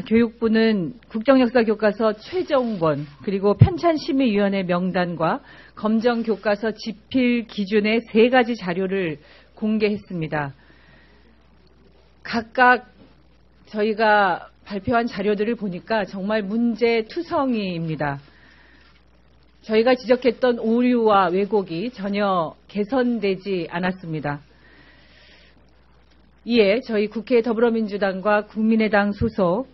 교육부는 국정역사교과서 최종본 그리고 편찬심의위원회 명단과 검정교과서 집필 기준의 3가지 자료를 공개했습니다. 각각 저희가 발표한 자료들을 보니까 정말 문제투성이입니다. 저희가 지적했던 오류와 왜곡이 전혀 개선되지 않았습니다. 이에 저희 국회 더불어민주당과 국민의당 소속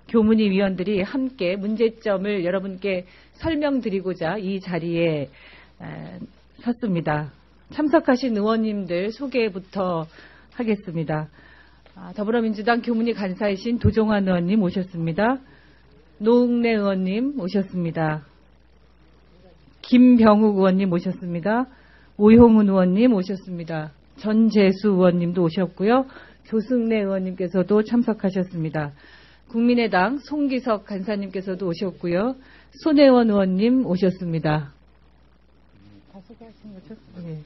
교문위 위원들이 함께 문제점을 여러분께 설명드리고자 이 자리에 섰습니다. 참석하신 의원님들 소개부터 하겠습니다. 더불어민주당 교문위 간사이신 도종환 의원님 오셨습니다. 노웅래 의원님 오셨습니다. 김병욱 의원님 오셨습니다. 오형훈 의원님 오셨습니다. 전재수 의원님도 오셨고요. 조승래 의원님께서도 참석하셨습니다. 국민의당 송기석 간사님께서도 오셨고요. 손혜원 의원님 오셨습니다. 다 소개하신 거죠? 네.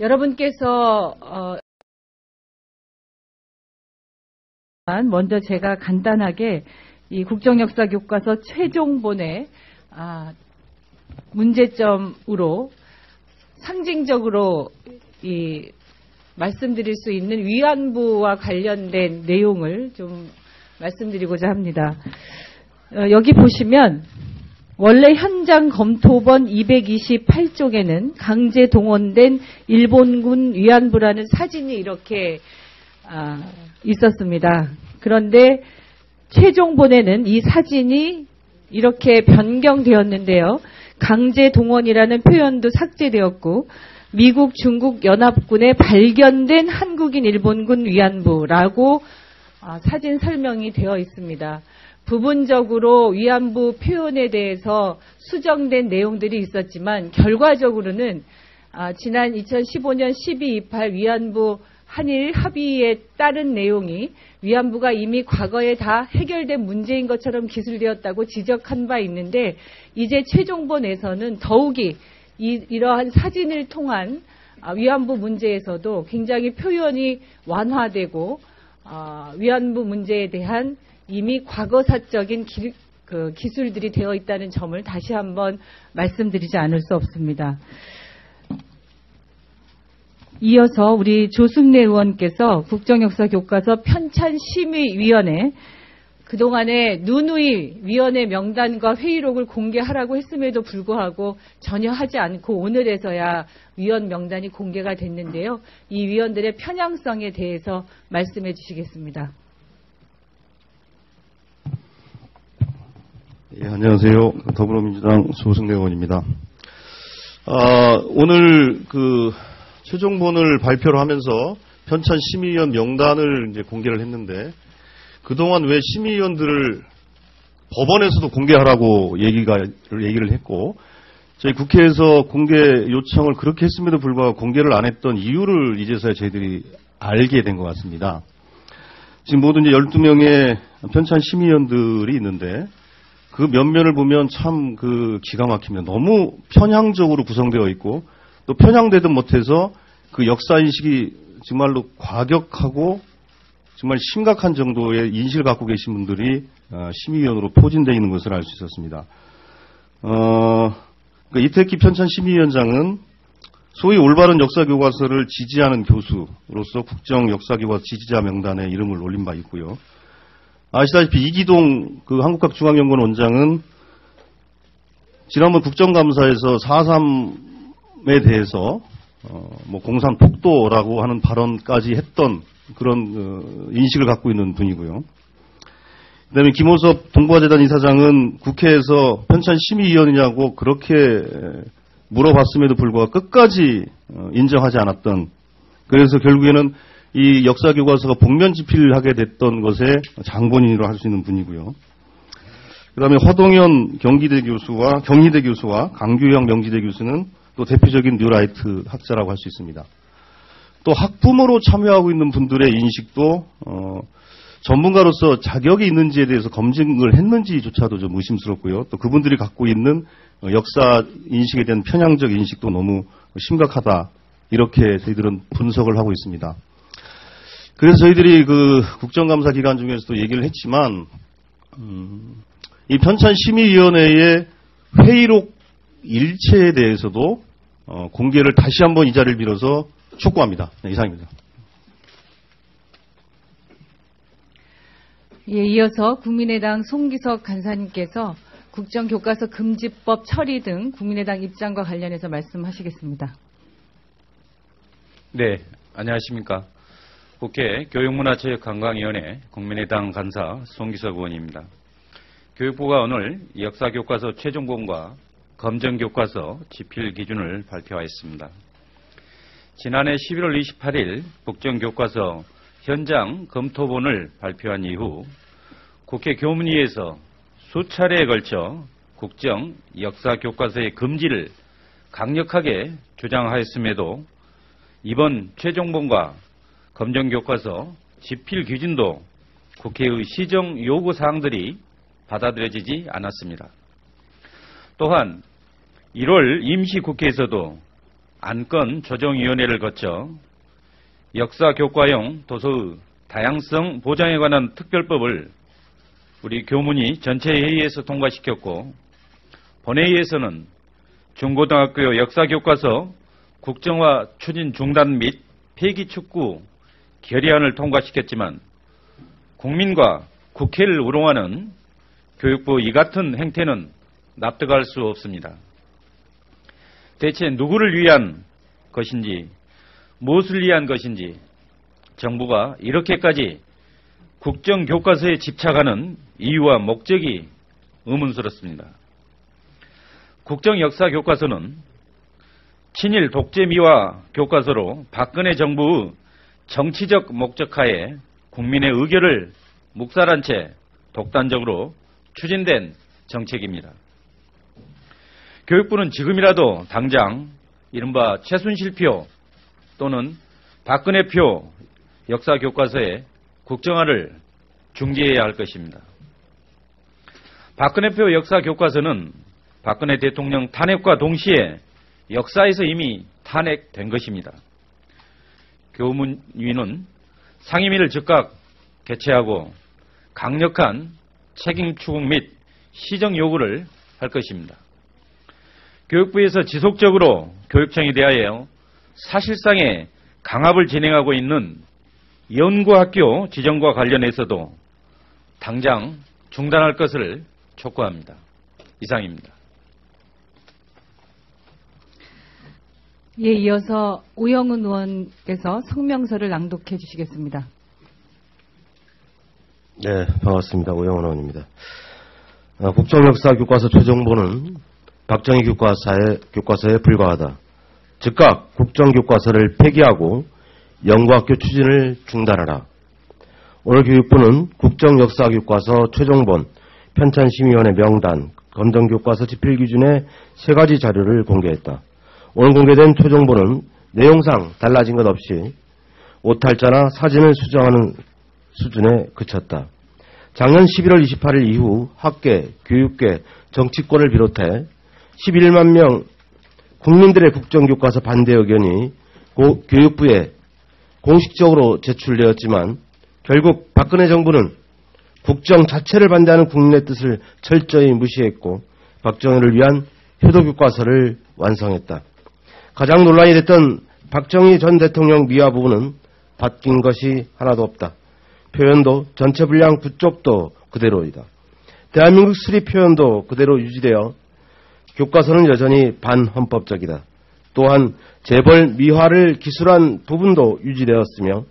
여러분께서 먼저 제가 간단하게 이 국정역사교과서 최종본의 문제점으로 상징적으로 말씀드릴 수 있는 위안부와 관련된 내용을 좀 말씀드리고자 합니다. 여기 보시면 원래 현장 검토본 228쪽에는 강제 동원된 일본군 위안부라는 사진이 이렇게 있었습니다. 그런데 최종본에는 이 사진이 이렇게 변경되었는데요. 강제 동원이라는 표현도 삭제되었고 미국, 중국 연합군에 발견된 한국인 일본군 위안부라고 사진 설명이 되어 있습니다. 부분적으로 위안부 표현에 대해서 수정된 내용들이 있었지만 결과적으로는 지난 2015년 12.28 위안부 한일 합의에 따른 내용이 위안부가 이미 과거에 다 해결된 문제인 것처럼 기술되었다고 지적한 바 있는데 이제 최종본에서는 더욱이 이러한 사진을 통한 위안부 문제에서도 굉장히 표현이 완화되고 위안부 문제에 대한 이미 과거사적인 기술들이 되어 있다는 점을 다시 한번 말씀드리지 않을 수 없습니다. 이어서 우리 조승래 의원께서 국정역사교과서 편찬심의위원회 그동안에 누누이 위원회 명단과 회의록을 공개하라고 했음에도 불구하고 전혀 하지 않고 오늘에서야 위원 명단이 공개가 됐는데요. 이 위원들의 편향성에 대해서 말씀해 주시겠습니다. 예, 안녕하세요. 더불어민주당 조승래 의원입니다. 오늘 최종본을 발표를 하면서 편찬심의위원 명단을 이제 공개를 했는데 그동안 왜 심의위원들을 법원에서도 공개하라고 얘기를 했고 저희 국회에서 공개 요청을 그렇게 했음에도 불구하고 공개를 안 했던 이유를 이제서야 저희들이 알게 된 것 같습니다. 지금 모두 이제 12명의 편찬심의위원들이 있는데 그 면면을 보면 참 기가 막힙니다. 너무 편향적으로 구성되어 있고 또 편향되든 못해서 그 역사인식이 정말로 과격하고 정말 심각한 정도의 인식을 갖고 계신 분들이 심의위원으로 포진되어 있는 것을 알 수 있었습니다. 이태기 편찬심의위원장은 소위 올바른 역사교과서를 지지하는 교수로서 국정역사교과서 지지자 명단에 이름을 올린 바 있고요. 아시다시피 이기동 한국학중앙연구원 원장은 지난번 국정감사에서 4.3에 대해서 공산 폭도라고 하는 발언까지 했던 그런 인식을 갖고 있는 분이고요. 그다음에 김호섭 동부화재단 이사장은 국회에서 편찬심의위원이냐고 그렇게 물어봤음에도 불구하고 끝까지 인정하지 않았던, 그래서 결국에는 이 역사교과서가 복면 집필하게 됐던 것의 장본인으로 할 수 있는 분이고요. 그다음에 허동현 경희대 교수와 강규영 명지대 교수는 또 대표적인 뉴라이트 학자라고 할 수 있습니다. 또 학부모로 참여하고 있는 분들의 인식도 전문가로서 자격이 있는지에 대해서 검증을 했는지조차도 좀 의심스럽고요. 또 그분들이 갖고 있는 역사 인식에 대한 편향적 인식도 너무 심각하다, 이렇게 저희들은 분석을 하고 있습니다. 그래서 저희들이 그 국정감사 기간 중에서도 얘기를 했지만, 이 편찬심의위원회의 회의록 일체에 대해서도 공개를 다시 한번 이 자리를 빌어서 촉구합니다. 네, 이상입니다. 예, 이어서 국민의당 송기석 간사님께서 국정교과서 금지법 처리 등 국민의당 입장과 관련해서 말씀하시겠습니다. 네, 안녕하십니까. 국회 교육문화체육관광위원회 국민의당 간사 송기석 의원입니다. 교육부가 오늘 역사교과서 최종본과 검정교과서 집필 기준을 발표하였습니다. 지난해 11월 28일 국정교과서 현장 검토본을 발표한 이후 국회 교문위에서 수차례에 걸쳐 국정 역사교과서의 금지를 강력하게 주장하였음에도 이번 최종본과 검정교과서 집필 기준도 국회의 시정 요구 사항들이 받아들여지지 않았습니다. 또한 1월 임시국회에서도 안건 조정위원회를 거쳐 역사교과용 도서의 다양성 보장에 관한 특별법을 우리 교문위 전체 회의에서 통과시켰고, 본회의에서는 중고등학교 역사교과서 국정화 추진 중단 및 폐기 촉구 결의안을 통과시켰지만 국민과 국회를 우롱하는 교육부 이 같은 행태는 납득할 수 없습니다. 대체 누구를 위한 것인지, 무엇을 위한 것인지 정부가 이렇게까지 국정교과서에 집착하는 이유와 목적이 의문스럽습니다. 국정역사교과서는 친일 독재미화 교과서로 박근혜 정부의 정치적 목적하에 국민의 의결을 묵살한 채 독단적으로 추진된 정책입니다. 교육부는 지금이라도 당장 이른바 최순실표 또는 박근혜표 역사교과서의 국정화를 중지해야 할 것입니다. 박근혜표 역사교과서는 박근혜 대통령 탄핵과 동시에 역사에서 이미 탄핵된 것입니다. 교문위는 상임위를 즉각 개최하고 강력한 책임 추궁 및 시정 요구를 할 것입니다. 교육부에서 지속적으로 교육청에 대하여 사실상의 강압을 진행하고 있는 연구학교 지정과 관련해서도 당장 중단할 것을 촉구합니다. 이상입니다. 예, 이어서 오영훈 의원께서 성명서를 낭독해 주시겠습니다. 네, 반갑습니다. 오영훈 의원입니다. 국정역사교과서 최종본은 박정희 교과서에 불과하다. 즉각 국정교과서를 폐기하고 연구학교 추진을 중단하라. 오늘 교육부는 국정역사교과서 최종본, 편찬심의위원회 명단, 검정교과서 집필기준의 3가지 자료를 공개했다. 오늘 공개된 최종본은 내용상 달라진 것 없이 오탈자나 사진을 수정하는 수준에 그쳤다. 작년 11월 28일 이후 학계, 교육계, 정치권을 비롯해 11만 명 국민들의 국정교과서 반대 의견이 교육부에 공식적으로 제출되었지만 결국 박근혜 정부는 국정 자체를 반대하는 국민의 뜻을 철저히 무시했고 박정희를 위한 효도교과서를 완성했다. 가장 논란이 됐던 박정희 전 대통령 미화 부분은 바뀐 것이 하나도 없다. 표현도 전체 분량 부쪽도 그대로이다. 대한민국 수립 표현도 그대로 유지되어 교과서는 여전히 반헌법적이다. 또한 재벌 미화를 기술한 부분도 유지되었으며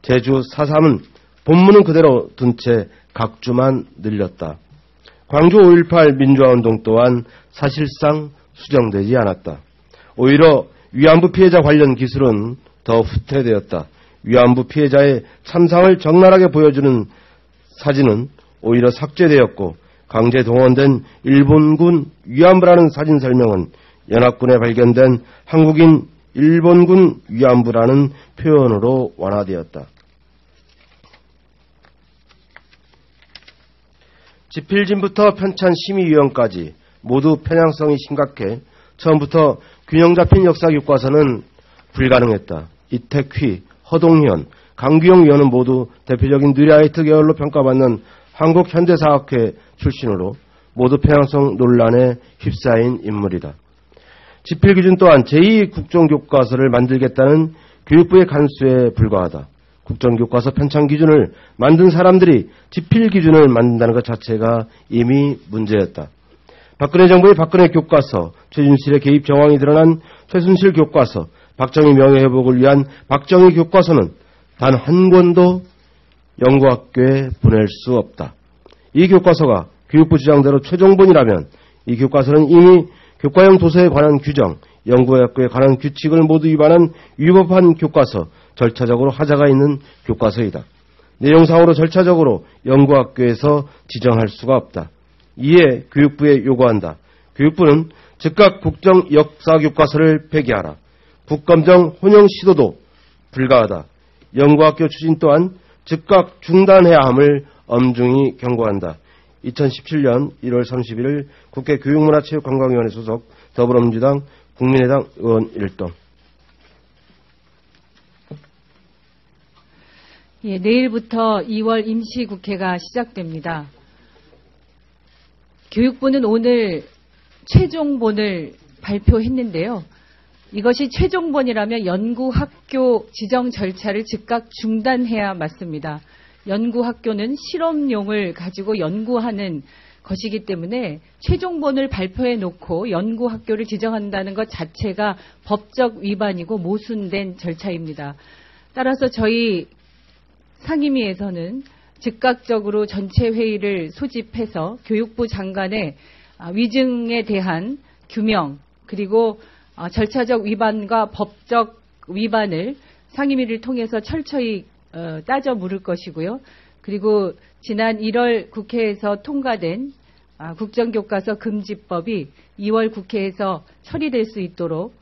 제주 4.3은 본문은 그대로 둔 채 각주만 늘렸다. 광주 5.18 민주화운동 또한 사실상 수정되지 않았다. 오히려 위안부 피해자 관련 기술은 더 후퇴되었다. 위안부 피해자의 참상을 적나라하게 보여주는 사진은 오히려 삭제되었고 강제 동원된 일본군 위안부라는 사진 설명은 연합군에 발견된 한국인 일본군 위안부라는 표현으로 완화되었다. 집필진부터 편찬심의위원까지 모두 편향성이 심각해 처음부터 균형 잡힌 역사교과서는 불가능했다. 이택휘, 허동현, 강규영 위원은 모두 대표적인 뉴라이트 계열로 평가받는 한국현대사학회 출신으로 모두 편향성 논란에 휩싸인 인물이다. 지필기준 또한 제2국정교과서를 만들겠다는 교육부의 간수에 불과하다. 국정교과서 편찬 기준을 만든 사람들이 지필기준을 만든다는 것 자체가 이미 문제였다. 박근혜 정부의 박근혜 교과서, 최순실의 개입 정황이 드러난 최순실 교과서, 박정희 명예회복을 위한 박정희 교과서는 단 한 권도 연구학교에 보낼 수 없다. 이 교과서가 교육부 주장대로 최종본이라면 이 교과서는 이미 교과형 도서에 관한 규정, 연구학교에 관한 규칙을 모두 위반한 위법한 교과서, 절차적으로 하자가 있는 교과서이다. 내용상으로 절차적으로 연구학교에서 지정할 수가 없다. 이에 교육부에 요구한다. 교육부는 즉각 국정 역사 교과서를 폐기하라. 국감정 혼용 시도도 불가하다. 연구학교 추진 또한 즉각 중단해야 함을 엄중히 경고한다. 2017년 1월 31일 국회 교육문화체육관광위원회 소속 더불어민주당 국민의당 의원 1동. 예, 내일부터 2월 임시국회가 시작됩니다. 교육부는 오늘 최종본을 발표했는데요. 이것이 최종본이라면 연구학교 지정 절차를 즉각 중단해야 맞습니다. 연구학교는 실험용을 가지고 연구하는 것이기 때문에 최종본을 발표해 놓고 연구학교를 지정한다는 것 자체가 법적 위반이고 모순된 절차입니다. 따라서 저희 상임위에서는 즉각적으로 전체 회의를 소집해서 교육부 장관의 위증에 대한 규명 그리고 절차적 위반과 법적 위반을 상임위를 통해서 철저히 따져 물을 것이고요. 그리고 지난 1월 국회에서 통과된 국정교과서 금지법이 2월 국회에서 처리될 수 있도록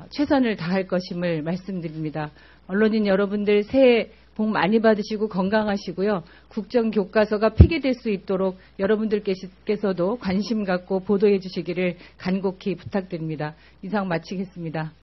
최선을 다할 것임을 말씀드립니다. 언론인 여러분들 새해 복 많이 받으시고 건강하시고요. 국정교과서가 폐기될 수 있도록 여러분들께서도 관심 갖고 보도해 주시기를 간곡히 부탁드립니다. 이상 마치겠습니다.